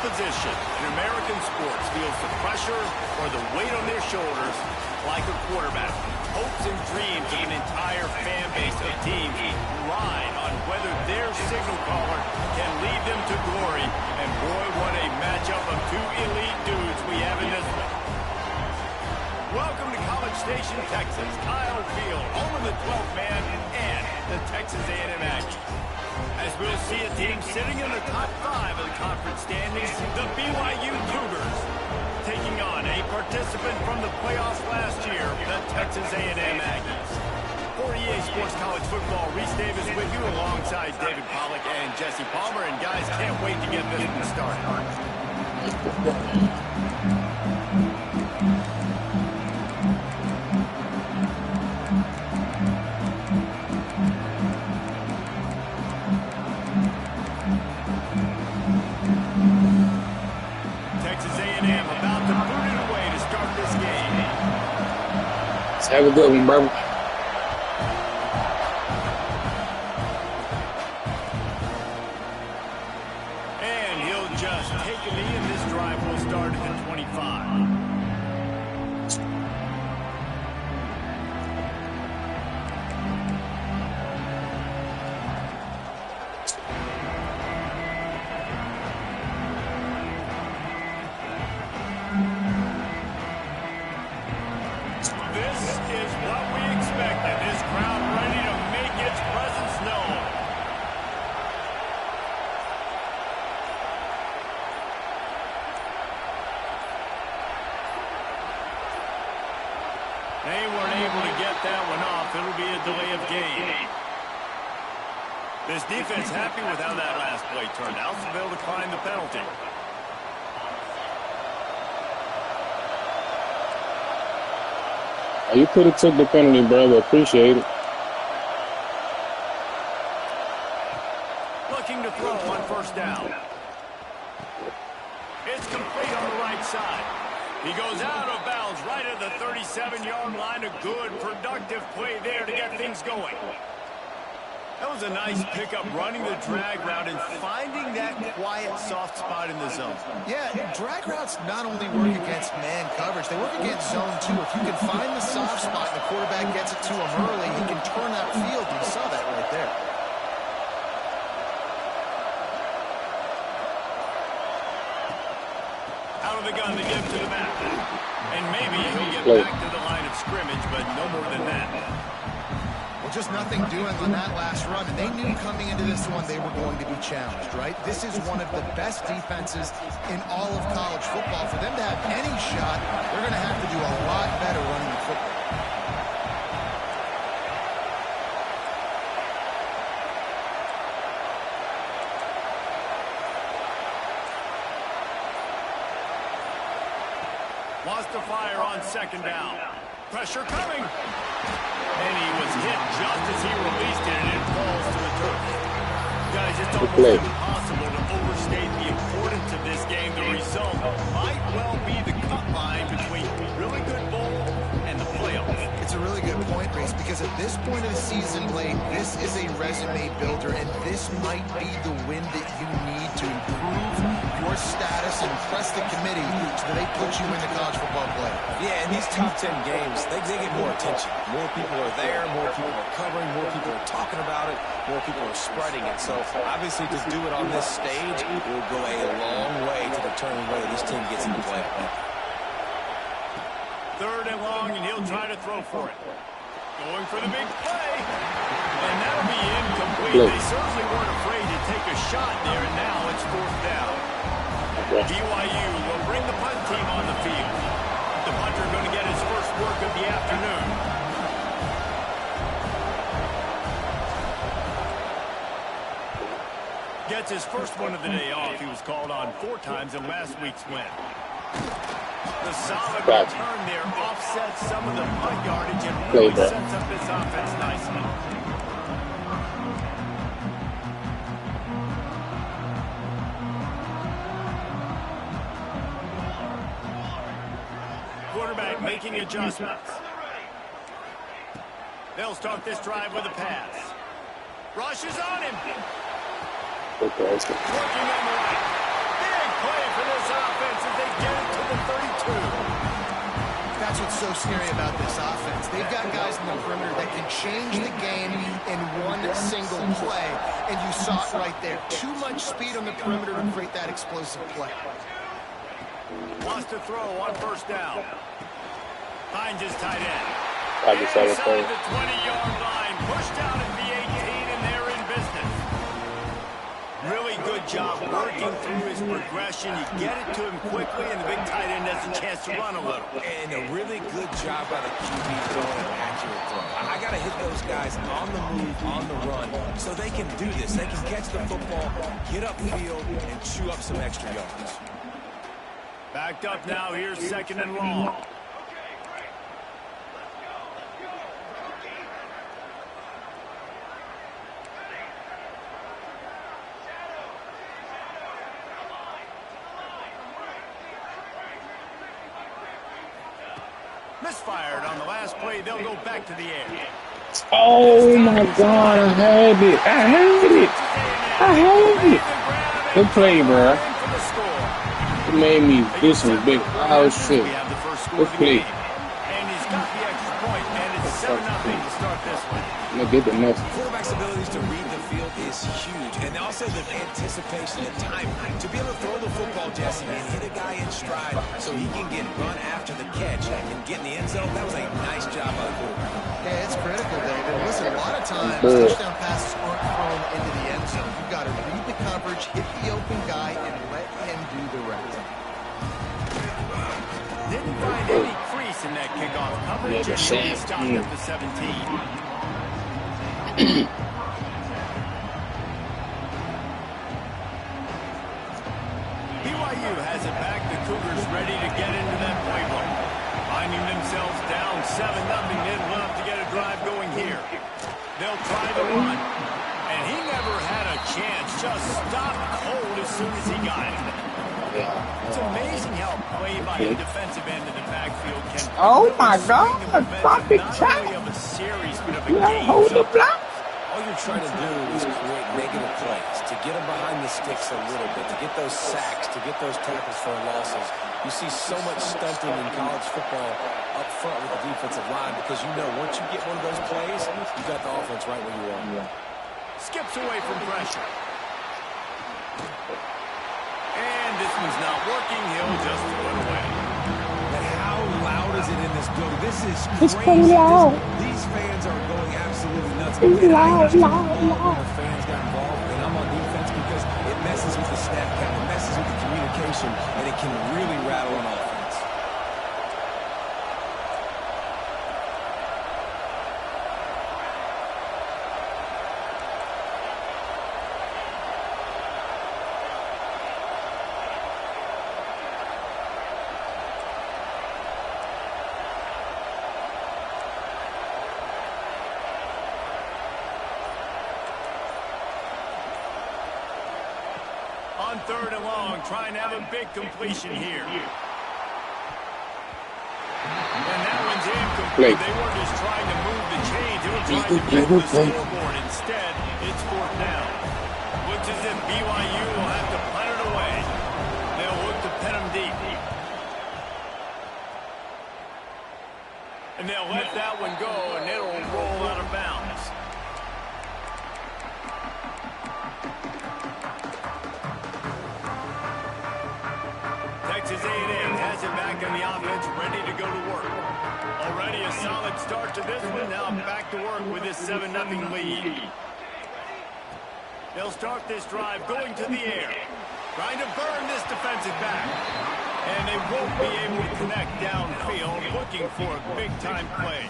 position in American sports feels the pressure or the weight on their shoulders like a quarterback. Hopes and dreams of an entire fan base of teams ride on whether their signal caller can lead them to glory. And boy, what a matchup of two elite dudes we have in this one. Welcome to College Station, Texas. Kyle Field, home of the 12th man and the Texas A&M Aggies. As we'll see a team sitting in the top 5 of the conference standings, the BYU Cougars, taking on a participant from the playoffs last year, the Texas A&M Aggies. For EA Sports College Football, Reese Davis with you alongside David Pollack and Jesse Palmer. And guys, can't wait to get this one started. Have a good one, bro. And he'll just take a knee, and this drive will start at the 25. They weren't able to get that one off. It'll be a delay of game. This defense happy with how that last play turned out, so they'll decline the penalty. You could have took the penalty, brother. Appreciate it. Looking to throw on first down. It's complete on the right side. He goes out of bounds right at the 37-yard line. A good, productive play there to get things going. That was a nice pickup, running the drag route and finding that quiet, soft spot in the zone. Yeah, drag routes not only work against man coverage, they work against zone too. If you can find the soft spot and the quarterback gets it to him early, he can turn that field. You saw that right there. Out of the gun to give to the back. And maybe he'll get back to the line of scrimmage, but no more than that. Well, just nothing doing on that last run. And they knew coming into this one they were going to be challenged, right? This is one of the best defenses in all of college football. For them to have any shot, they're going to have to do a lot better running the football. Wants to fire on second down. Pressure coming. And he was hit just as he released it, and it falls to the turf. Guys, it's almost impossible to overstate the importance of this game. The result might well be the cut line between really good bowl and the playoffs. It's a really good point, Reese, because at this point of the season, Blake, this is a resume builder, and this might be the win that you need to improve your status and impress the committee so that they put you in the college football play. Yeah, in these top 10 games, they get more attention. More people are there, more people are covering, more people are talking about it, more people are spreading it. So obviously to do it on this stage will go a long way to determine whether this team gets in the playoff. Third and long, and he'll try to throw for it. Going for the big play. And that'll be incomplete. They certainly weren't afraid to take a shot there, and now it's fourth down. BYU will bring the punt team on the field. The punter going to get his first work of the afternoon. Gets his first one of the day off. He was called on 4 times in last week's win. The solid return there offsets some of the punt yardage and really sets up this offense nicely. Quarterback making adjustments. They'll start this drive with a pass. Rush is on him. Okay. Working on the right. Big play for this offense as they get it to the 32. That's what's so scary about this offense. They've got guys in the perimeter that can change the game in one single play, and you saw it right there. Too much speed on the perimeter to create that explosive play. Wants to throw on first down. Finds his tight end. Inside the 20-yard line. Pushed out at the 18, and they're in business. Really good job working through his progression. You get it to him quickly, and the big tight end has a chance to run a little. And a really good job by the QB throwing an accurate throw. I got to hit those guys on the move, on the run, so they can do this. They can catch the football, get upfield, and chew up some extra yards. Backed up now. Here's second and long. Misfired on the last play. They'll go back to the air. Oh my God, I had it. I had it. I had it. Good play, bro. It made me do some big foul shit. Good play. And he's got the extra point, and it's 7-0 to start this one. I'm gonna get the next. Quarterback's abilities to read the field is huge, and also the anticipation and time to be able to throw the football, Jesse, and hit a guy in stride so he can get run after the catch and get in the end zone. That was a nice job by the quarterback. Yeah, it's critical, David. Listen, a lot of times, touchdown passes aren't thrown into the end zone. You've got to read the coverage, hit the open guy, and let him do the rest. Didn't find any crease in that kickoff coverage, and he stopped at the 17. BYU has it back. The Cougars ready to get into that playbook. Finding themselves down 7-0. They'll have to get a drive going here. They'll try the run. And he never had a chance. Just stopped cold as soon as he got it. It's amazing how play by the defensive end of the backfield can... Oh my God, drop it, not only of a series, but of a game. hold the block. All you're trying to do is create negative plays, to get them behind the sticks a little bit, to get those sacks, to get those tackles for losses. You see so much stunting in college football up front with the defensive line because you know once you get one of those plays, you got the offense right where you want. Skips away from pressure. And this one's not working. He'll just throw it away. But how loud is it in this building? This is crazy. It's pretty loud. These fans are going absolutely nuts. It's And I loud, hate loud, when loud. the fans got involved, and I'm on defense because it messes with the snap count, it messes with the communication, and it can really rattle an offense. On third and long, trying to have a big completion here. And that one's incomplete. They were just trying to move the chains. They were trying to move the scoreboard. Instead, it's fourth down. Looks as if BYU will have to punt it away. They'll look to pin them deep. And they'll let that one go, and it'll roll out of bounds. Texas A&M has it back on the offense, ready to go to work. Already a solid start to this one. Now back to work with this 7-0 lead. They'll start this drive going to the air, trying to burn this defensive back. And they won't be able to connect downfield, looking for a big-time play.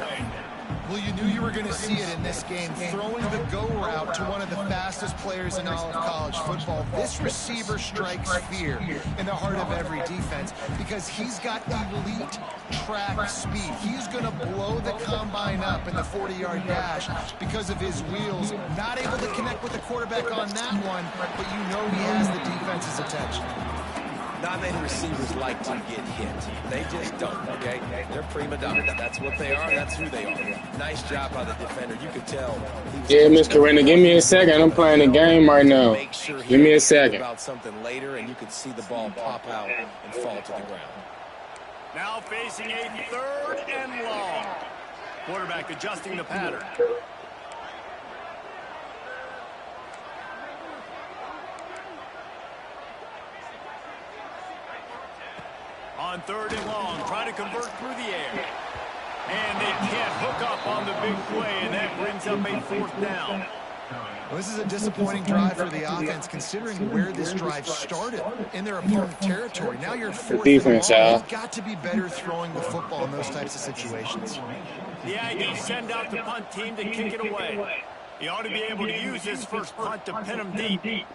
Well, you knew you were going to see it in this game, throwing the go route to one of the fastest players in all of college football. This receiver strikes fear in the heart of every defense because he's got elite track speed. He's going to blow the combine up in the 40-yard dash because of his wheels. Not able to connect with the quarterback on that one, but you know he has the defense's attention. Not many receivers like to get hit. They just don't, okay? They're prima donnas. That's what they are. That's who they are. Nice job by the defender. You could tell. Yeah, Mr. Renner, give me a second. I'm playing the game right now. Give me a second. About something later, and you could see the ball pop out and fall to the ground. Now facing a 3rd and long. Quarterback adjusting the pattern. On 3rd and long, trying to convert through the air. And they can't hook up on the big play, and that brings up a 4th down. Well, this is a disappointing drive for the offense, considering where this drive started in their opponent territory. Now you're 4th and long. You've got to be better throwing the football in those types of situations. The Aggies send out the punt team to kick it away. He ought to be able to use his first punt to pin him deep.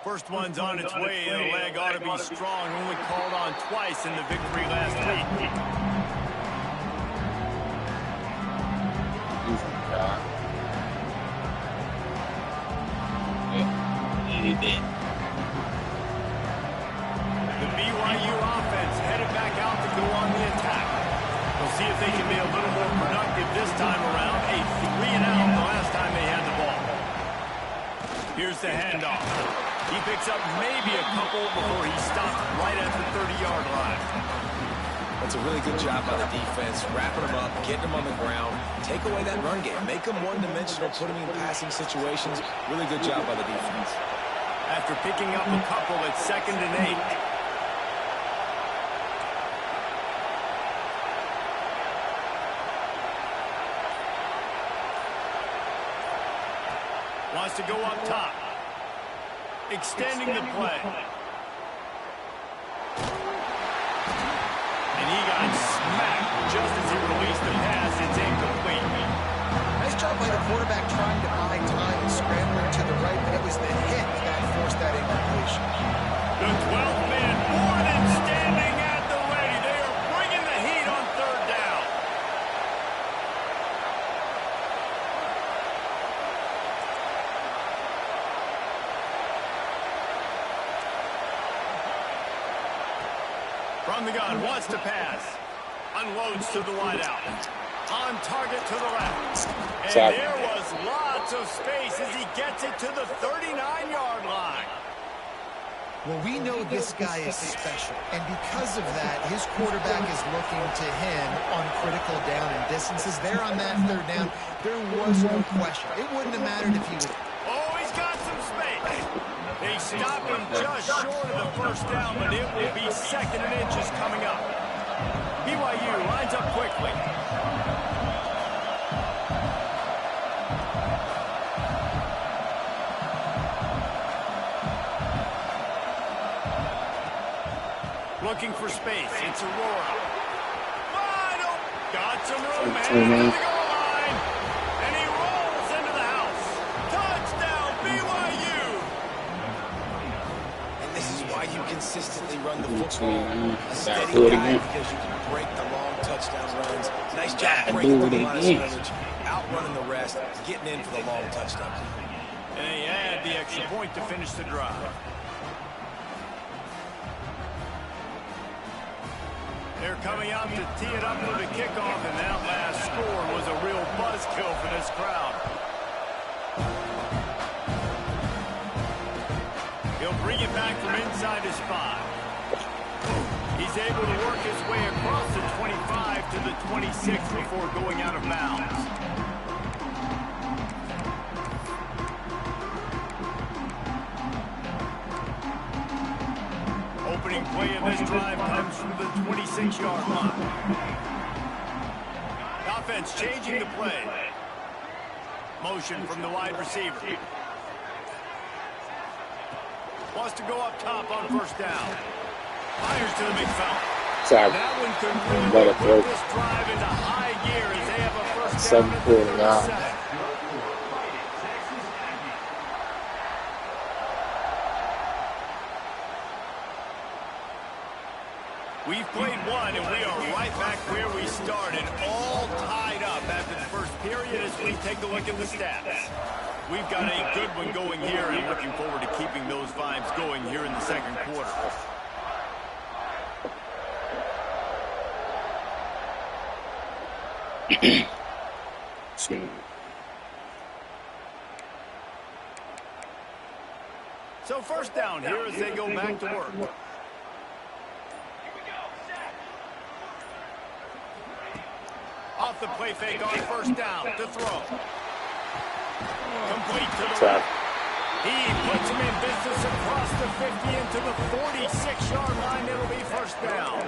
First one's on its way. The leg ought to be strong. Only called on twice in the victory last week. The BYU offense headed back out to go on the attack. We'll see if they can be a little more productive this time around. A 3-and-out the last time they had the ball. Here's the handoff. He picks up maybe a couple before he stops right at the 30-yard line. That's a really good job by the defense, wrapping them up, getting them on the ground, take away that run game, make them one-dimensional, put them in passing situations. Really good job by the defense. After picking up a couple at 2nd and 8. Wants to go up top. Extending the play. And he got smacked just as he released the pass. It's incomplete. Nice job by the quarterback trying to buy time and scrambling to the right, but it was the hit that forced that incompletion. The 12th man more than standing at the ready. They are bringing the heat on 3rd down. From the gun, wants to pass. Unloads to the wideout. On target to the left. And there was lots of space as he gets it to the 39-yard line. Well, we know this guy is special, and because of that, his quarterback is looking to him on critical down and distances. There on that 3rd down, there was no question. It wouldn't have mattered if he was... Oh, he's got some space. They stop him just short of the 1st down, but it will be 2nd and inches coming up. BYU lines up quickly. Looking for space. It's Aurora. Final. Got some room. Headed to the goal line. And he rolls into the house. Touchdown, BYU. And this is why you consistently run the football. A steady guy because you can break the long touchdown runs. Nice job breaking the line of scrimmage, outrunning the rest, getting in for the long touchdown. And they add the extra point to finish the drive. They're coming out to tee it up for the kickoff, and that last score was a real buzzkill for this crowd. He'll bring it back from inside his 5. He's able to work his way across the 25 to the 26 before going out of bounds. Opening play of this drive comes from the 26-yard line. Offense changing the play. Motion from the wide receiver. Wants to go up top on 1st down. Fires to the big foul. That one could really put this drive into high gear as they have a 1st down at the 37. We've played one, and we are right back where we started, all tied up after the first period as quickly take a look at the stats. We've got a good one going here, and looking forward to keeping those vibes going here in the second quarter. So first down here as they go back to work. Off the play fake on first down to throw. Complete to the right. He puts him in business across the 50 into the 46-yard line. It'll be first down.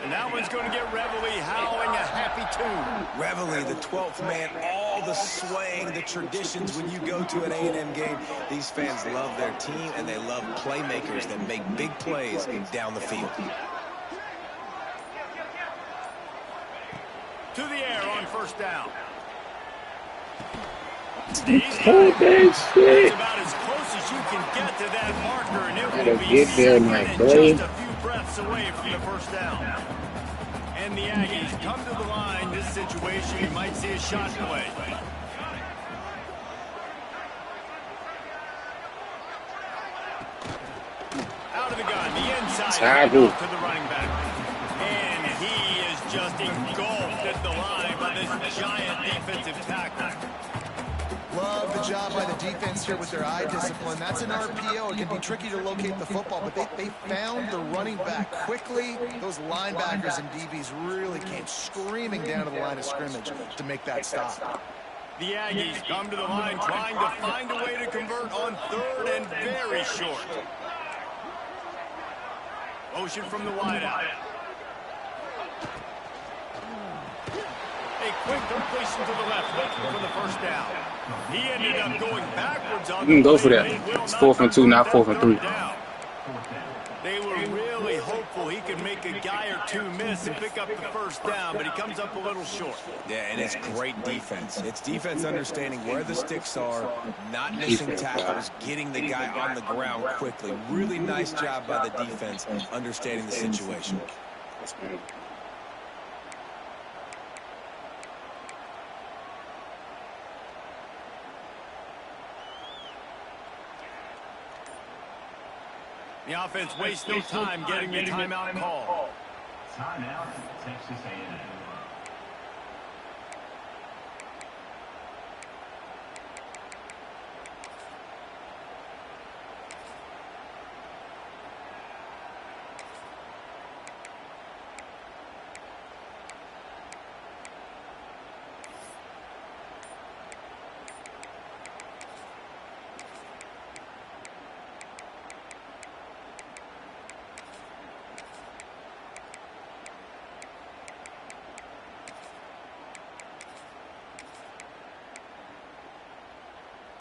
And that one's going to get Reveille howling a happy tune. Reveille, the 12th man, all the swaying, the traditions when you go to an A&M game. These fans love their team, and they love playmakers that make big plays down the field. To the air on first down. Hold that shit. That's about as close as you can get to that marker, and it will be Get there, my boy. just a few breaths away from the first down. And the Aggies come to the line. This situation, you might see a shot play. Out of the gun, the inside to the running back. And he is just engulfed at the line by this giant defensive tackle. Love the job by the defense here with their eye discipline. That's an RPO. It can be tricky to locate the football, but they found the running back quickly. Those linebackers and DBs really came screaming down to the line of scrimmage to make that stop. The Aggies come to the line trying to find a way to convert on third and very short. Motion from the wideout. A quick completion to the left for the first down. He ended up going backwards on You can go for that. It's 4th and 2, not 4th and 3. They were really hopeful he could make a guy or two miss and pick up the first down, but he comes up a little short. Yeah, and it's great defense. It's defense understanding where the sticks are, not missing tackles, getting the guy on the ground quickly. Really nice job by the defense understanding the situation. The offense wastes no time getting the timeout call. Timeout, Texas A&M.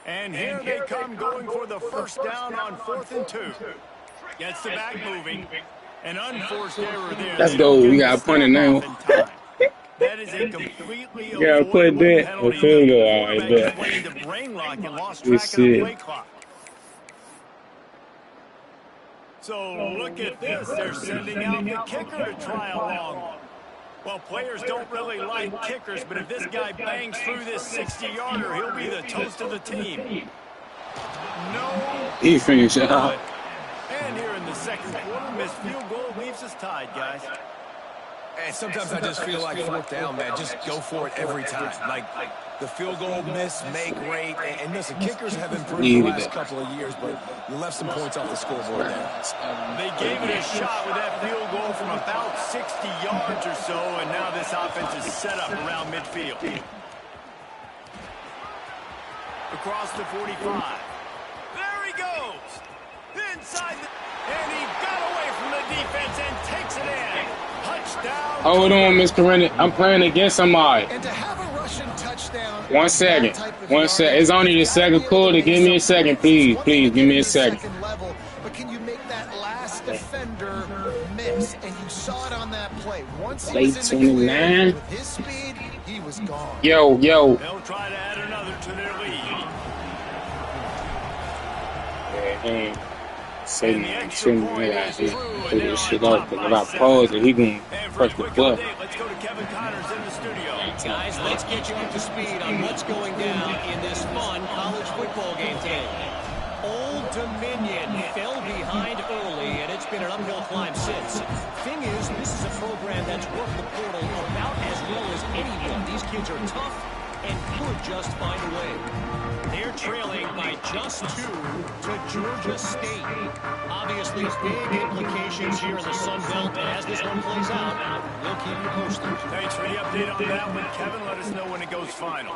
And here they come going for the first down on 4th and 2. Gets the back moving. An unforced error there. Let's go. We got to punt it now. That is a completely Yeah, put that. A field goal. All right, bet. This shit. So look at this. They're sending out the kicker to try along. Well, players don't really like kickers, but if this guy bangs through this 60-yarder, he'll be the toast of the team. No. He finished it out. And here in the second quarter, missed field goal leaves us tied, guys. And sometimes I just feel like 4th down, man. Just go for it every time. Like the field goal miss, make great. And listen, kickers have improved the last couple of years, but you left some points off the scoreboard there. They gave it a shot with that field goal from about 60 yards or so, and now this offense is set up around midfield. Across the 45. There he goes. Inside the... And he got away from the defense and takes it in. Touchdown. Hold on, Mr. Rennet. I'm playing against somebody. And to have a rushing touchdown. 1 second. 1 second. It's only the second quarter. Give me a second, please. Please, give me a second. Level, but can you make that last defender miss? And you saw it on that play. Once he Late was in the clear, 29. with his speed, he was gone. Yo. They'll try to add another to their lead. Sitting And the there, extra sitting point there, is he true, and put they're this on shit up top because by if I 7. pause it, he gonna And for a press the quick button. update, let's go to Kevin Connors in the studio. Guys, let's get you up to speed on what's going down in this fun college football game today. Old Dominion fell behind early, and it's been an uphill climb since. Thing is, this is a program that's worked the portal about as well as anyone. These kids are tough and could just find a way. They're trailing by just 2 to Georgia State. Obviously, big implications here in the Sun Belt, and as this one plays out, we'll keep you posted. Thanks for the update on that one, Kevin. Let us know when it goes final.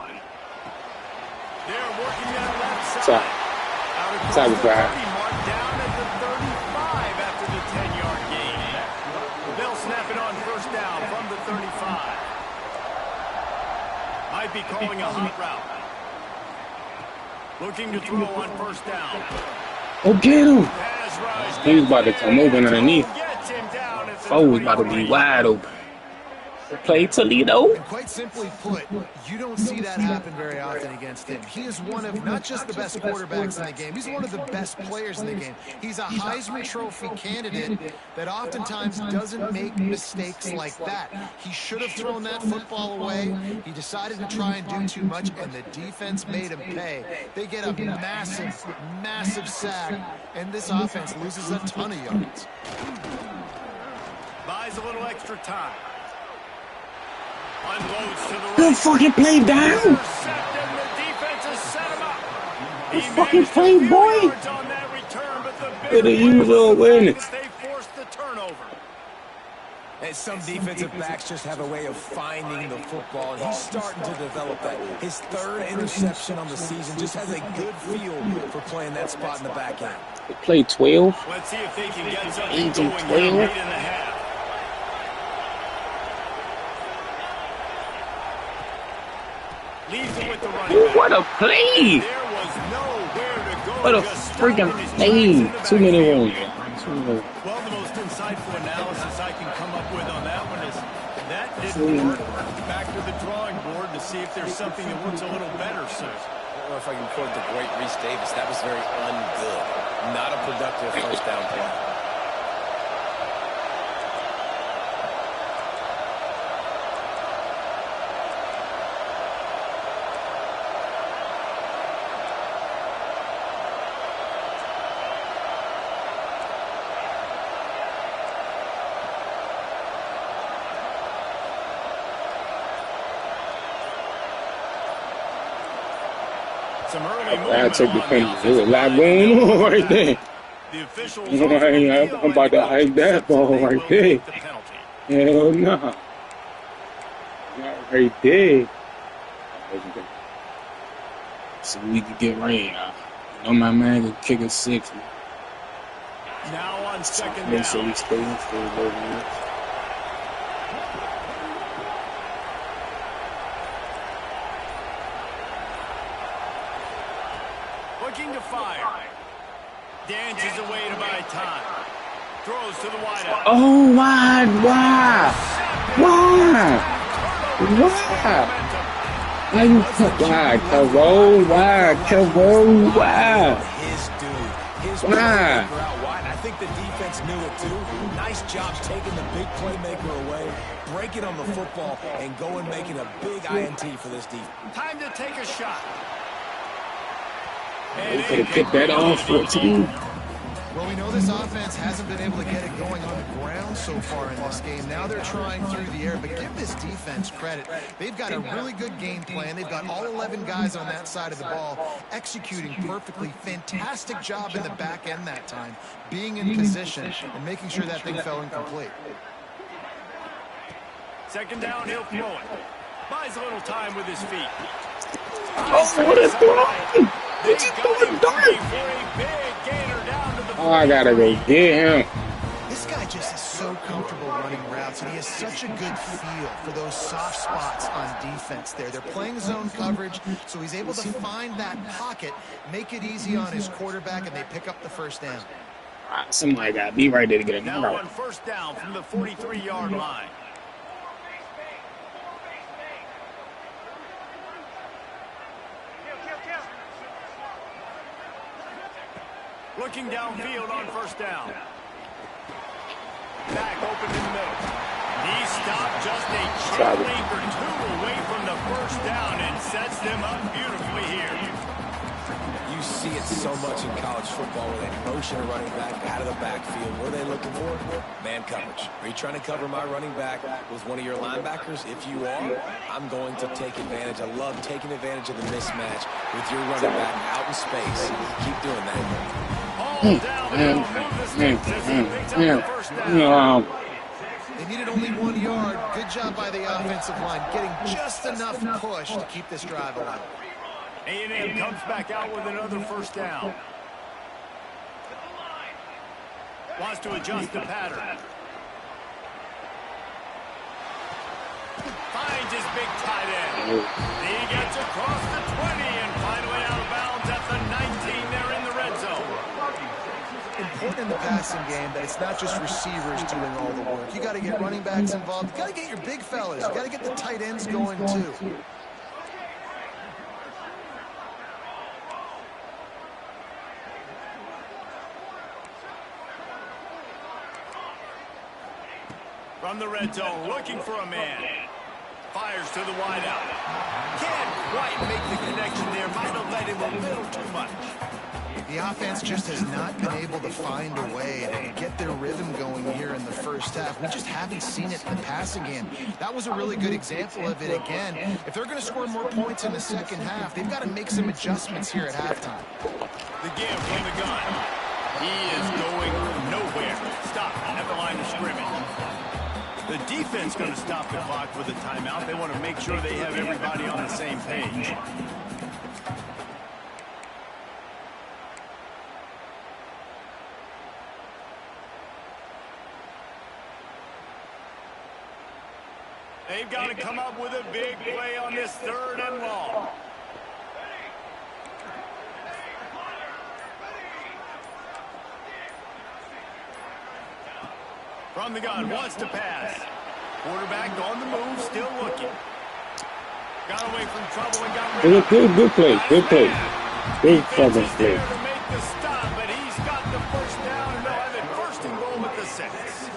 They're working that left side. Out across the 30 mark, down at the 35 after the 10-yard gain. They'll snap it on first down from the 35. Might be calling a hot route. Looking to throw on first down. Oh, get him! Pass rush. He was about to come open underneath. Gets him down at the Oh, was about to be 33. wide open. Play Toledo. And quite simply put, you don't see that happen very often against him. He is one of not just the best quarterbacks in the game, he's one of the best players in the game. He's a Heisman Trophy candidate that oftentimes doesn't make mistakes like that. He should have thrown that football away. He decided to try and do too much, and the defense made him pay. They get a massive, massive sack, and this offense loses a ton of yards. Buys a little extra time. Unloads to the right. Good fucking play down. Intercepted, the defense has set him up. He Fucking managed a play, few boy. yards on that return, but the big Better play use was your the fact awareness. that they forced the turnover. And some defensive backs just have a way of finding the football, and he's starting to develop that. His 3rd interception on the season just has a good feel for playing that spot in the back end. They play 12. Let's see if they can get something Agent going 12. here late in the half. Leaves it with the running Ooh, back. what a play! There was nowhere to go. What a Just freaking stopping his play! tracks Too in the many backfield. runs. Too many. Well, the most insightful analysis I can come up with on that one is that didn't work. Back to the drawing board to see if there's something that works a little better, sir. I don't know if I can quote the great Reese Davis. That was very ungood. Not a productive first down play. Some early I movement took the on penalty. There's a offensive lot line. going on right there. The officials I'm about to hype that ball right there. the penalty. Hell no. Not right there. So we could get rain. You know my man could kick a 6. Now on second Make sure down. we stay in field goal range. Looking to fire. Dances away to buy time. Throws to the wideout. Oh, why? Why? Why? Why you why? Kevo? Why? Kevo? Why? His dude. His Why? playmaker out wide. I think the defense knew it too. Nice job taking the big playmaker away, breaking on the football, and going making a big INT for this defense. Time to take a shot. We could have kicked that off for 2. Well, we know this offense hasn't been able to get it going on the ground so far in this game. Now they're trying through the air, but give this defense credit. They've got a really good game plan. They've got all 11 guys on that side of the ball executing perfectly. Fantastic job in the back end that time, being in position and making sure that thing fell incomplete. Second down, he'll throw it. Buys a little time with his feet. Oh, what a throw! Did you throw a dart? Oh, I gotta go get him. This guy just is so comfortable running routes, and he has such a good feel for those soft spots on defense there. They're playing zone coverage, so he's able to find that pocket, make it easy on his quarterback, and they pick up the first down. Somebody gotta be right there to get him. Now on first down from the 43-yard line. Looking downfield on first down. Back open in the middle. He stopped just a chain link or two away from the first down and sets them up beautifully here. You see it so much in college football where they motion a running back out of the backfield. What are they looking for? Man coverage. Are you trying to cover my running back with one of your linebackers? If you are, I'm going to take advantage. I love taking advantage of the mismatch with your running back out in space. Keep doing that. They needed only 1 yard. Good job by the offensive line, getting just enough push to keep this drive alive. A&M comes back out with another first down. Wants to adjust the pattern. Finds his big tight end. He gets across the 20 and finally out of bounds at the 19 there in the red zone. Important in the passing game that it's not just receivers doing all the work. You got to get running backs involved. You got to get your big fellas. You got to get the tight ends going too. From the red zone, looking for a man. Fires to the wideout. Can't quite make the connection there. Might have let him a little too much. The offense just has not been able to find a way to get their rhythm going here in the first half. We just haven't seen it in the passing game. That was a really good example of it again. If they're going to score more points in the second half, they've got to make some adjustments here at halftime. The give from the gun. He is going nowhere. Stop at the line of scrimmage. The defense going to stop the clock with a timeout. They want to make sure they have everybody on the same page. They've got to come up with a big play on this 3rd and long. From the gun, wants to pass. Quarterback on the move, still looking. Got away from trouble and got rid of it. Good play, good play. Big fucking play. To make the stop, but he's got the first down, and they'll have it 1st and goal at the 6.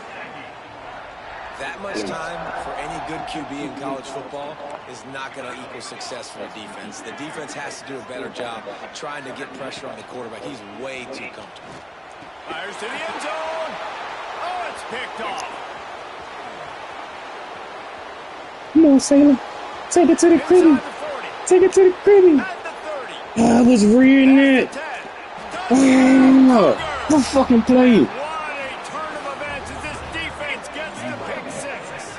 That much time for any good QB in college football is not going to equal success for a defense. The defense has to do a better job trying to get pressure on the quarterback. He's way too comfortable. Fires to the end zone. Oh, it's picked off. Come on, Sailor. Take it to the cribby. Take it to the cribby. I was reading it. Oh, no fucking play. What a turn of events as this defense gets the pick 6.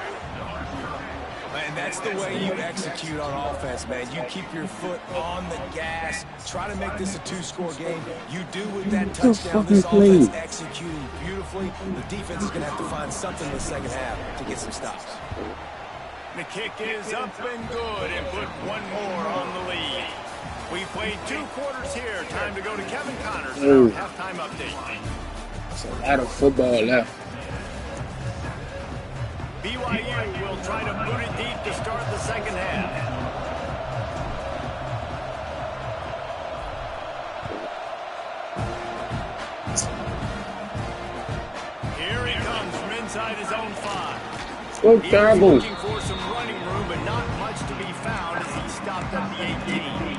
And that's the way you execute on offense, man. You keep your foot on the gas. Try to make this a 2-score game. You do with that touchdown. This offense executing beautifully. The defense is going to have to find something in the second half to get some stops. The kick is up and good and put one more on the lead. We played 2 quarters here. Time to go to Kevin Connors for our halftime update. It's a lot of football left. BYU will try to boot it deep to start the second half. Here he comes from inside his own 5. So terrible. He's looking for some running room, but not much to be found as he stopped at the 18.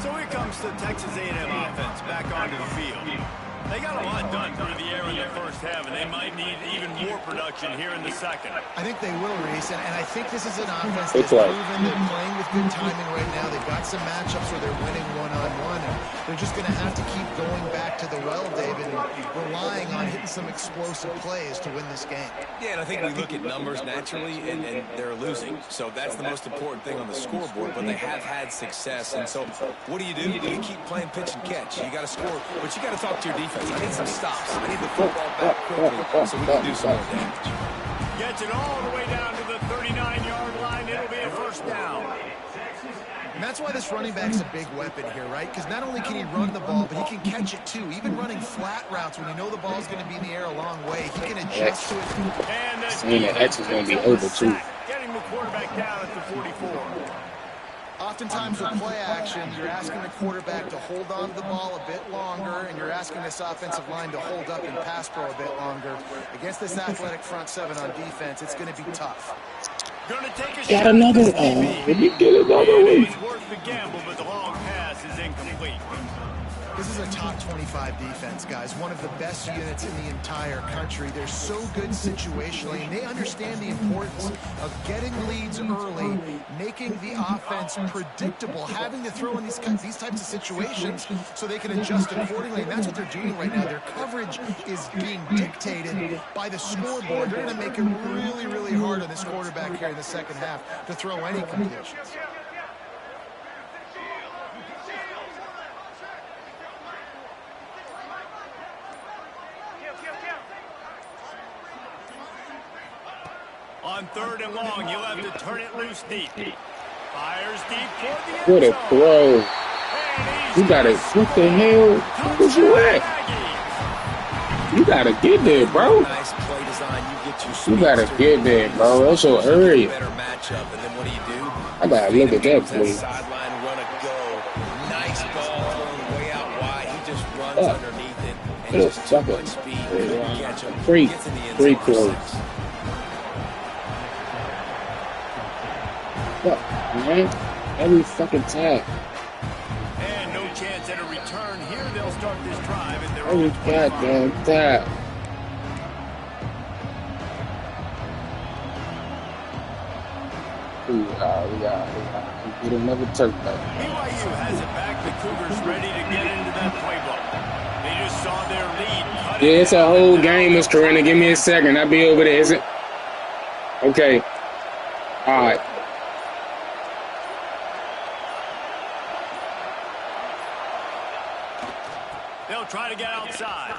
So here comes the Texas A&M offense back onto the field. They got a lot done through the air in the first half, and they might need even more production here in the second. I think they will, Reese, and I think this is an offense that's proven they're playing with good timing right now. They've got some matchups where they're winning one-on-one, and they're just going to have to keep going back to the well, David, and relying on hitting some explosive plays to win this game. Yeah, and I think we look at numbers naturally, and they're losing. So that's the most important thing on the scoreboard, but they have had success. And so what do? You keep playing pitch and catch. You got to score, but you got to talk to your defense. I need some stops. I need the football back quickly so we can do some more damage. Gets it all the way down to the 39-yard line. It'll be a first down. And that's why this running back's a big weapon here, right? Because not only can he run the ball, but he can catch it too. Even running flat routes when you know the ball's going to be in the air a long way, he can adjust to it. And X is going to be over too. Getting the quarterback down at the 44. oftentimes with play action, you're asking the quarterback to hold on to the ball a bit longer, and you're asking this offensive line to hold up and pass pro a bit longer. Against this athletic front seven on defense, it's going to be tough. Got another one. Let me get another one. It was worth the gamble, but the long pass is incomplete. This is a top 25 defense, guys. One of the best units in the entire country. They're so good situationally, and they understand the importance of getting leads early, making the offense predictable, having to throw in these types of situations so they can adjust accordingly. And that's what they're doing right now. Their coverage is being dictated by the scoreboard. They're going to make it really, really hard on this quarterback here in the second half to throw any completions. On 3rd and long, you'll have to turn it loose deep. Fires deep toward the end What a zone. throw. You gotta, what the hell? Where's you at? You gotta get there, bro. Nice play design. You gotta get there, bro. That's so early. Better matchup, and then what do? I gotta look at that play. Sideline run a go. Nice ball thrown way out wide. He just runs underneath it and just too much speed. Catch him. Free Free close. Fuck, man. Every fucking time. And no chance at a return here. They'll start this drive at their Every own 25. goddamn time. We got get another turf back. BYU has it back. The Cougars ready to get into that playbook. They just saw their lead. Yeah, it's a whole game, Miss Corinna. Give me a second. I'll be over there, is it? Okay. All right. They'll try to get outside.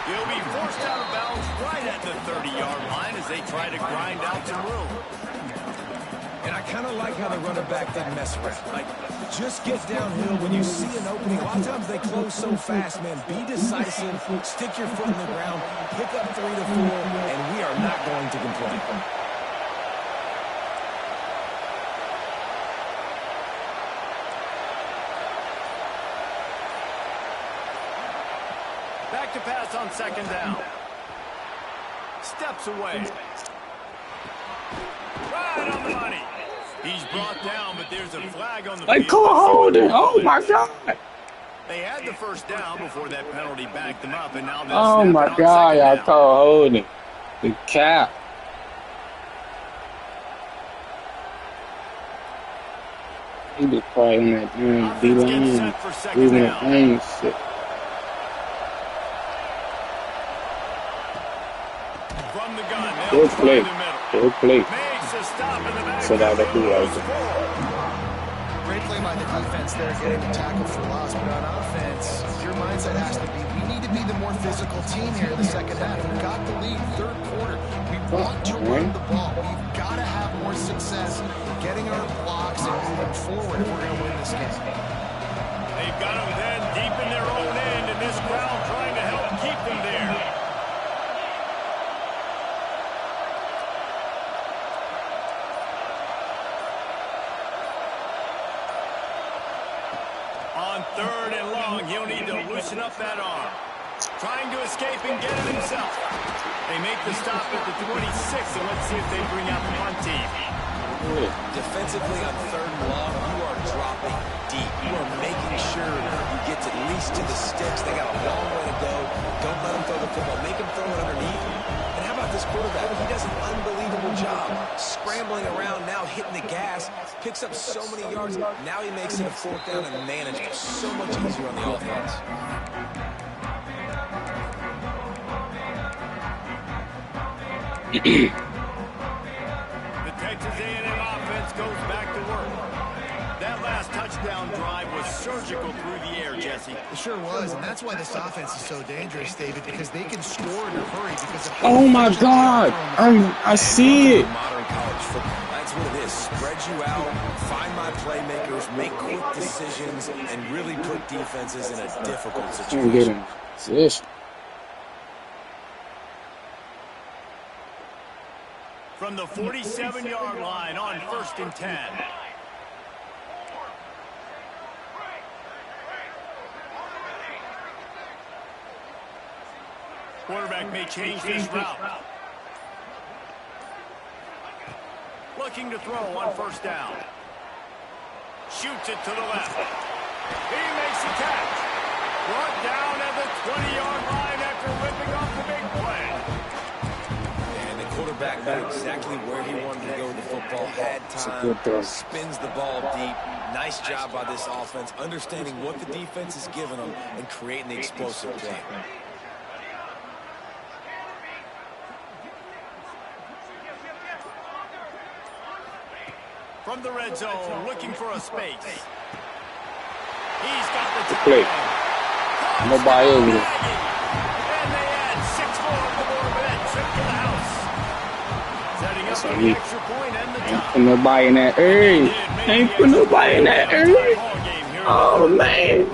He'll be forced out of bounds right at the 30-yard line as they try to grind out some room. And I kind of like how the running back didn't mess around. Like, just get downhill when you see an opening. A lot of times they close so fast, man. Be decisive, stick your foot in the ground, pick up 3 to 4, and we are not going to complain. Back to pass on 2nd down. Steps away. Right on the money. He's brought down, but there's a flag on the field. Call holding. Oh, my God. They had the 1st down before that penalty backed them up, and now they'll Oh, snap my it on God. 2nd Y'all down. call holding. The cap. He was probably that Offense gets set for 2nd down. Shit. From the gun, Good they'll play. try the middle. Good play. Makes a stop in the back. So that'll be right. Great play by the defense there, getting the tackle for loss. But on offense, your mindset has to be, we need to be the more physical team here in the second half. We got the lead, 3rd quarter. We want to run the ball. We've got to have more success getting our blocks and moving forward if we're going to win this game. They've got them then deep in their own end, and this crowd trying to help keep them there. On 3rd and long, he'll need to loosen up that arm. Trying to escape and get it himself. They make the stop at the 26, and let's see if they bring out the punt team. Defensively on 3rd and long, you are dropping deep. You are making sure you get at least to the sticks. They got a long way to go. Don't let them throw the football. Make them throw it underneath. And how about this quarterback? He does an unbelievable job scrambling around, now hitting the gas, picks up so many yards. Now he makes it a 4th down and manageable. So much easier on the offense. The Texas A&M offense goes back to work. That last touchdown drive was surgical through the air, Jesse. It sure was, and that's why this offense is so dangerous, David, because they can score in a hurry because of Oh, my God. I see it. Modern college football. That's what it is. Spread you out, find my playmakers, make quick decisions, and really put defenses in a difficult Can't get situation. in position. from the 47-yard line on 1st and 10. Quarterback may change this route. Looking to throw on 1st down. Shoots it to the left. He makes the catch. Brought down at the 20-yard line after ripping off the big play. And the quarterback knew exactly where he wanted to go with the football. Had time, spins the ball deep. Nice job by this offense, understanding what the defense is giving them and creating the explosive play. From the red zone, looking for a space. He's got the play. Nobody over there. And they add 6 more on the board with that trip to the house. Setting up for the extra point and the Ain't top. put nobody in that area. Ain't put nobody in that area. Oh, man.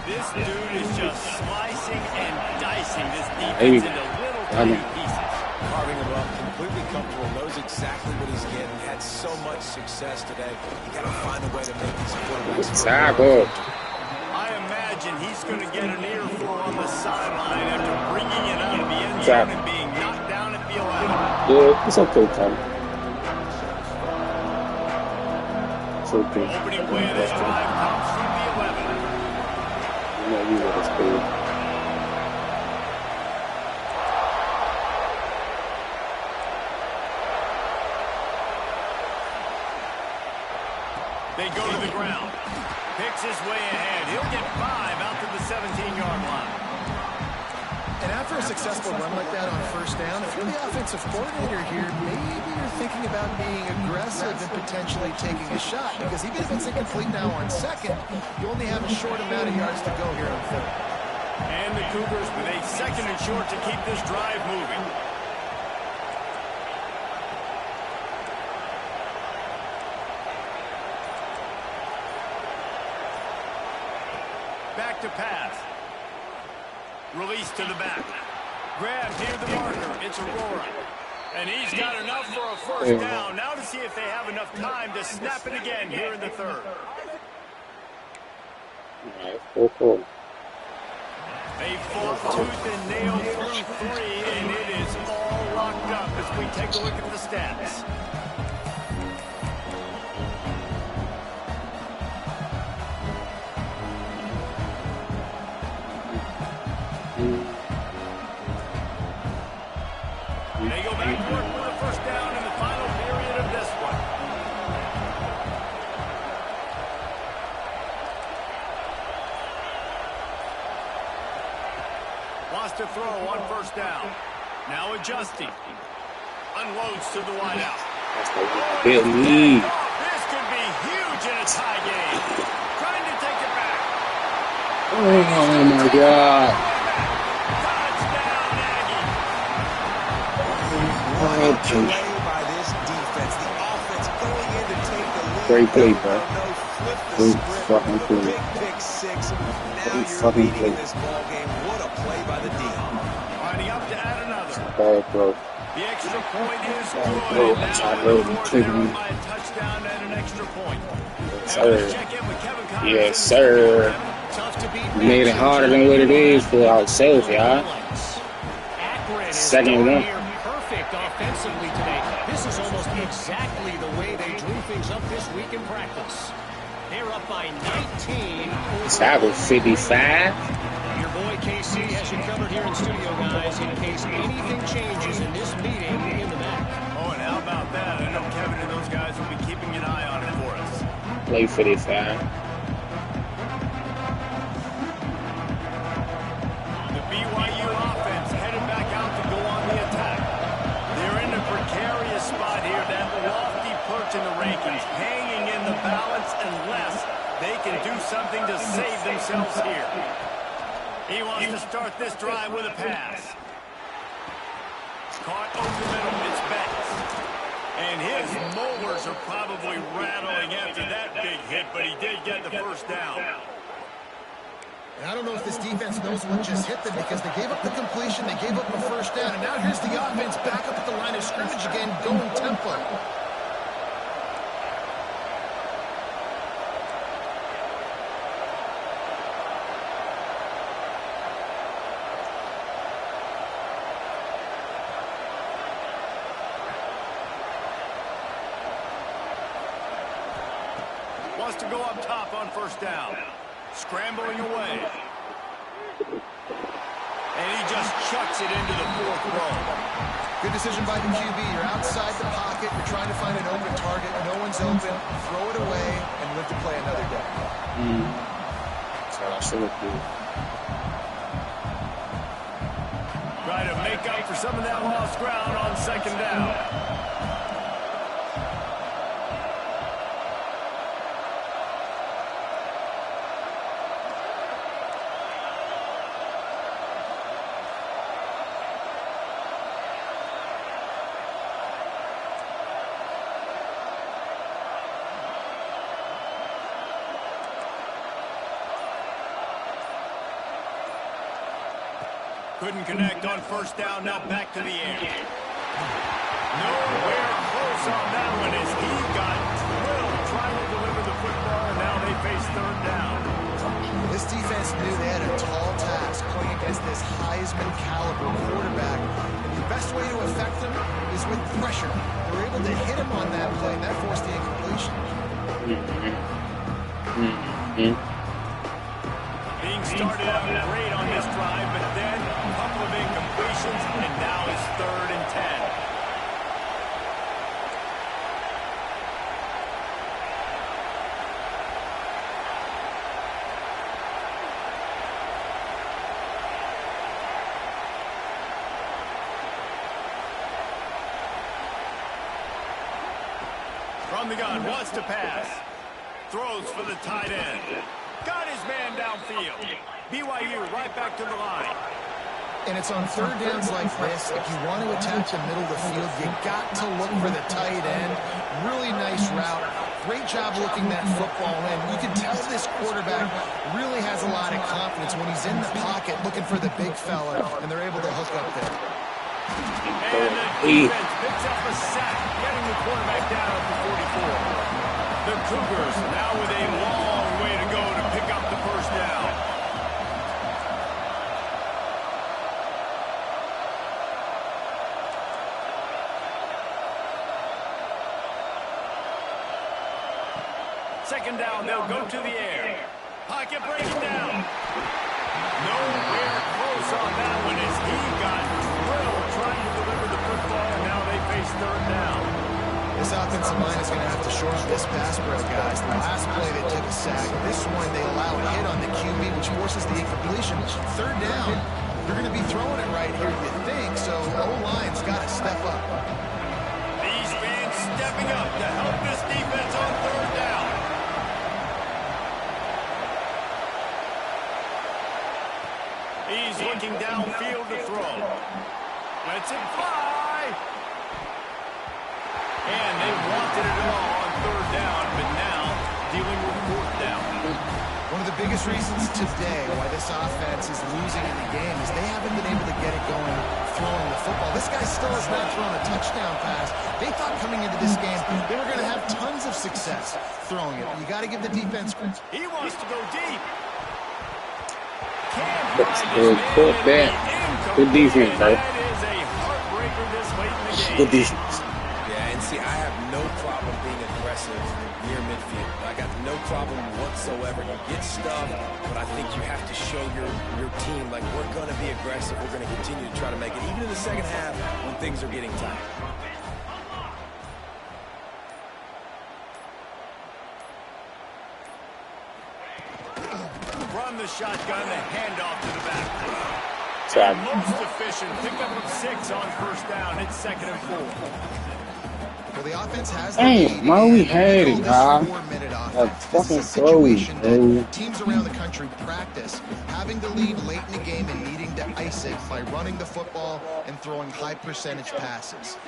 This dude is just slicing and dicing this defense into little tiny pieces. Carving him up, completely comfortable, knows exactly what he's getting. Had so much success today. You got to find a way to make these quarterbacks. Tackle. I imagine he's going to get an earful on the sideline after bringing it out of the end zone and being knocked down at the 11. Yeah, it's okay, Tom. It's okay. Opening play of this drive comes from the 11. You know you were good. They go to the ground. Picks his way ahead. He'll get 5 out to the 17-yard line. And after a successful run like that on 1st down, if you're the offensive coordinator here, maybe you're thinking about being aggressive and potentially taking a shot. Because even if it's incomplete now on 2nd, you only have a short amount of yards to go here on 3rd. And the Cougars with a 2nd and short to keep this drive moving. Back to pass. Release to the back. Grabbed near the marker. It's Aurora. And he's got enough for a 1st down. Now to see if they have enough time to snap it again here in the 3rd. They fought tooth and nail through 3, and it is all locked up as we take a look at the stats. They go back to work with a 1st down in the final period of this one. Wants to throw on 1st down. Now adjusting. Unloads to the wideout. Good lead. This could be huge in a tie game. Trying to take it back. Oh, my God. Touchdown, Aggie. By this defense, the offense going in to take the lead. Great play, bro. Great fucking play. Big pick 6. Now you're leading in this ball game. What a play by the D. Lining up to add another. Bad, bro. The extra point is good. Bro, Now by a touchdown and an extra point. Yes, sir. Yes, sir. We made it harder than what it is for ourselves, y'all. 2nd and 1. Perfect offensively today. This is almost exactly the way they drew things up this week in practice. They're up by 19. That was 55. Your boy KC has you covered here in studio, guys, in case anything changes in this meeting in the back. Oh, and how about that? I know Kevin and those guys will be keeping an eye on it for us. Play 55. The BYU offense headed back out to go on the attack. They're in a precarious spot here, that lofty perch in the rankings, hanging in the balance unless they can do something to save themselves here. He wants to start this drive with a pass. Caught over the middle, it's Betts. And his molars are probably rattling after that big hit, but he did get the 1st down. And I don't know if this defense knows what just hit them because they gave up the completion, they gave up a first down, and now here's the offense back up at the line of scrimmage again, going tempo. Wants to go up top on first down. Scrambling away. And he just chucks it into the fourth row. Good decision by the QB. You're outside the pocket. You're trying to find an open target. No one's open. Throw it away and live to play another day. That's what I should have done. Try to make up for some of that lost ground on second down. Couldn't connect on first down, now back to the air. Nowhere close on that one as he got drilled trying to deliver the football, and now they face third down. This defense knew they had a tall task playing against this Heisman caliber quarterback. And the best way to affect him is with pressure. They were able to hit him on that play, and that forced the incompletion. Being started out great on this drive, but then a couple of incompletions, and now it's 3rd and 10. From the gun, wants to pass. Throws for the tight end. Got his man downfield. BYU right back to the line. And it's on third downs like this. If you want to attack the middle of the field, you got to look for the tight end. Really nice route. Great job looking that football in. You can tell this quarterback really has a lot of confidence when he's in the pocket looking for the big fella, and they're able to hook up there. And the defense picks up a sack, getting the quarterback down at the 44. The Cougars now with a long way to go to pick up the first down. Second down, they'll go to the air. Pocket breaking down. Nowhere close on that one as he got drilled trying to deliver the football, and now they face third down. This offensive line is going to have to shore up this pass pro, guys. The last play they took a sack. This one they allow a hit on the QB, which forces the incompletion. Third down, they're going to be throwing it right here, you think, so O-line's got to step up. These fans stepping up to help this defense on third down. He's looking downfield to throw. Lets it fly. And they wanted it all on third down, but now dealing with fourth down. One of the biggest reasons today why this offense is losing in the game is they haven't been able to get it going throwing the football. This guy still has not thrown a touchdown pass. They thought coming into this game they were going to have tons of success throwing it. You got to give the defense credit. He wants to go deep. Good defense, bro. That is a heartbreaker this late in the game. Good defense. Yeah, and see, I have no problem being aggressive near midfield. I got no problem whatsoever. You get stuff, but I think you have to show your team, like, we're going to be aggressive. We're going to continue to try to make it, even in the second half when things are getting tight. Run the shotgun, the handoff to the back. Sorry. Most efficient. Pickup of 6 on first down. It's 2nd and 4. Well, the offense has the Damn, man, we had it, dog. That fucking situation that teams around the country practice having to lead late in the game and needing to ice it by running the football and throwing high percentage passes.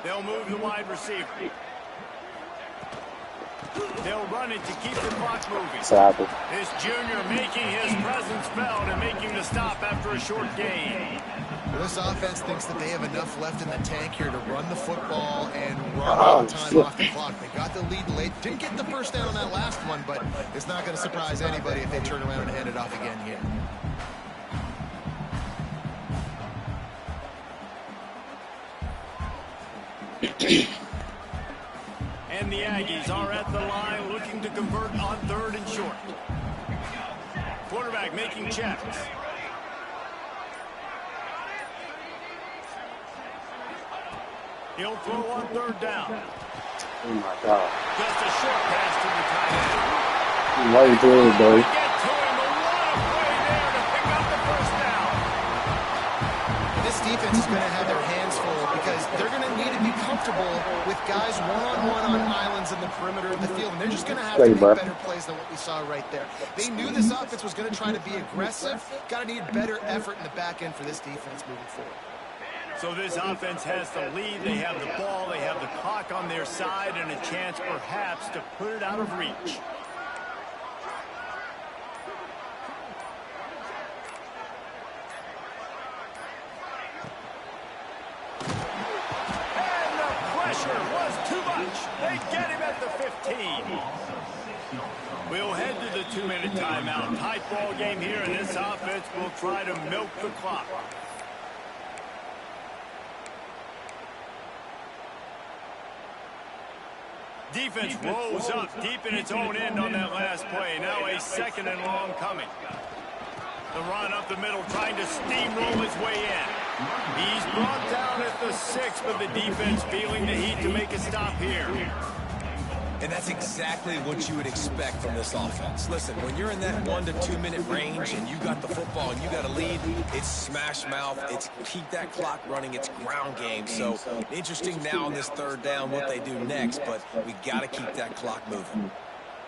They'll move the wide receiver. They'll run it to keep the clock moving. Sorry. This junior making his presence felt and making the stop after a short gain. Well, this offense thinks that they have enough left in the tank here to run the football and run all the time off the clock. They got the lead late. Didn't get the first down on that last one, but it's not going to surprise anybody if they turn around and hand it off again here. And the Aggies are at the line looking to convert on 3rd and short. Quarterback making checks. He'll throw on 3rd down. Oh my God. Just a short pass to the tight end. Why you doing it, buddy? Get to him, but what a play there to pick up the first down. This defense is going to have their hands full because they're going to need to be comfortable with guys one-on-one on islands in the perimeter of the field, and they're just going to have to make better plays than what we saw right there. They knew this offense was going to try to be aggressive. Got to need better effort in the back end for this defense moving forward. So this offense has the lead. They have the ball. They have the clock on their side and a chance perhaps to put it out of reach. And the pressure was too much. They get him at the 15. We'll head to the 2-minute timeout. Tight ball game here, and this offense will try to milk the clock. Defense rolls up deep in its own end on that last play. Now a 2nd and long coming. The run up the middle trying to steamroll his way in. He's brought down at the 6, but the defense feeling the heat to make a stop here. And that's exactly what you would expect from this offense. Listen, when you're in that 1 to 2 minute range and you got the football and you got a lead, it's smash mouth, it's keep that clock running, it's ground game. So interesting now on this 3rd down what they do next, but we got to keep that clock moving.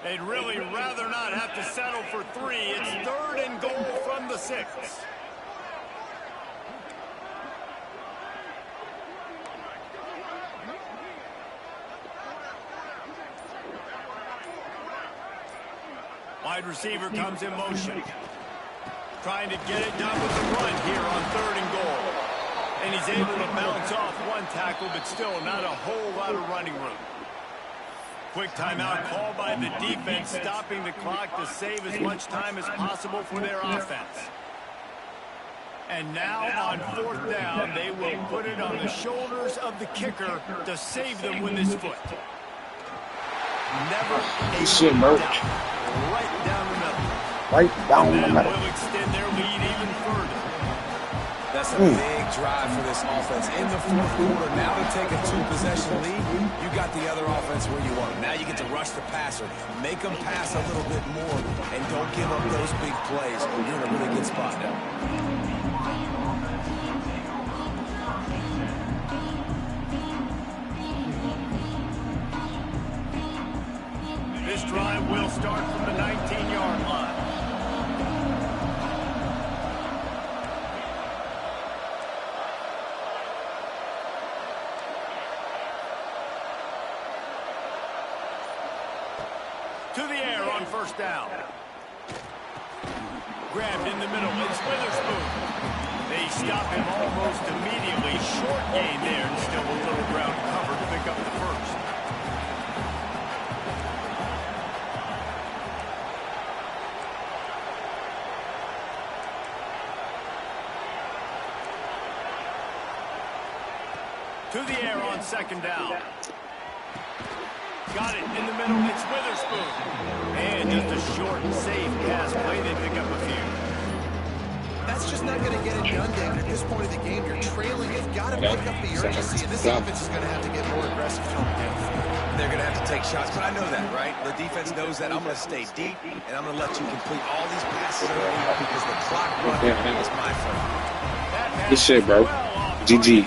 They'd really rather not have to settle for 3. It's 3rd and goal from the 6. Wide receiver comes in motion. Trying to get it done with the run here on 3rd and goal. And he's able to bounce off one tackle, but still not a whole lot of running room. Quick timeout called by the defense, stopping the clock to save as much time as possible for their offense. And now on 4th down, they will put it on the shoulders of the kicker to save them with his foot. Never a doubt. Right down the middle. Right down the middle. That will extend their lead even further. That's a big drive for this offense in the 4th quarter. Now to take a 2-possession lead, you got the other offense where you want them. Now you get to rush the passer, make them pass a little bit more, and don't give up those big plays. You're in a really good spot now. This drive will start from the 19-yard line. To the air on 1st down. Grabbed in the middle. It's Witherspoon. They stop him almost immediately. Short gain there, and still a little ground cover to pick up the 1st. To the air on 2nd down. Got it in the middle. It's Witherspoon. And just a short and safe pass play. They pick up a few. That's just not going to get it done, David. At this point of the game, you're trailing. You've got to pick up the urgency. And this offense is going to have to get more aggressive tone down. They're going to have to take shots, but I know that, right? The defense knows that. I'm going to stay deep, and I'm going to let you complete all these passes because the clock running is my friend. Good shit, bro. GG.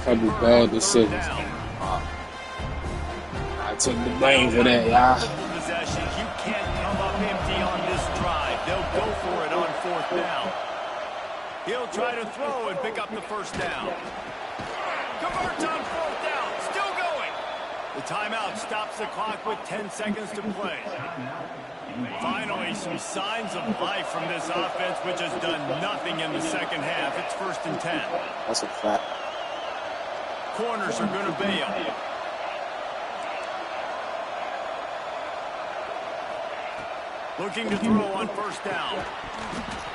Couple bad decisions. I take the blame for that, y'all. Possessions. You can't come up empty on this drive. They'll go for it on 4th down. He'll try to throw and pick up the 1st down. Converts on 4th down. Still going. The timeout stops the clock with 10 seconds to play. Finally, some signs of life from this offense, which has done nothing in the second half. It's 1st and 10. That's a fact. Corners are going to bail. Looking to throw on 1st down.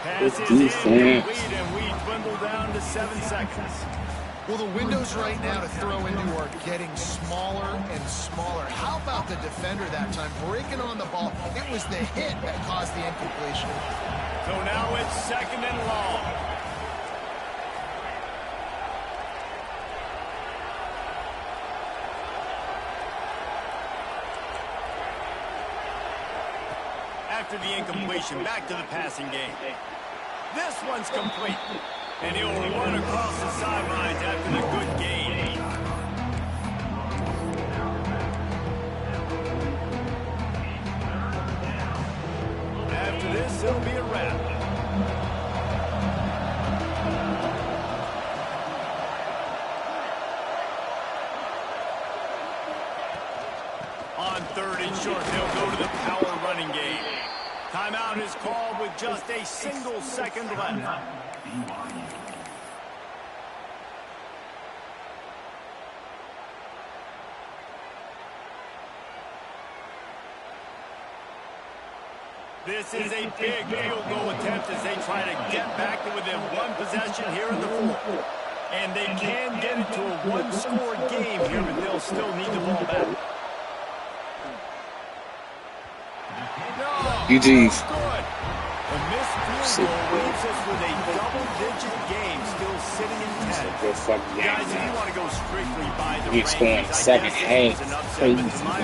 Pass is incomplete, and we dwindle down to 7 seconds. Well, the windows right now to throw into are getting smaller and smaller. How about the defender that time breaking on the ball? It was the hit that caused the incompletion. So now it's 2nd and long. After the incompletion, back to the passing game. This one's complete. And he'll run across the sidelines after the good gain. After this, it'll be a wrap. On 3rd and short, they'll go to the power running game. Timeout is called with just a single second left. This is a big field goal attempt as they try to get back to within 1 possession here in the 4th. And they can get it to a 1-score game here, but they'll still need the ball back. GG's. Good. The missed field goal leaves us with a double-digit game still sitting in 10. Guys, if you want to go strictly by the It's going ratings, I second guess this is an half. upset, but to my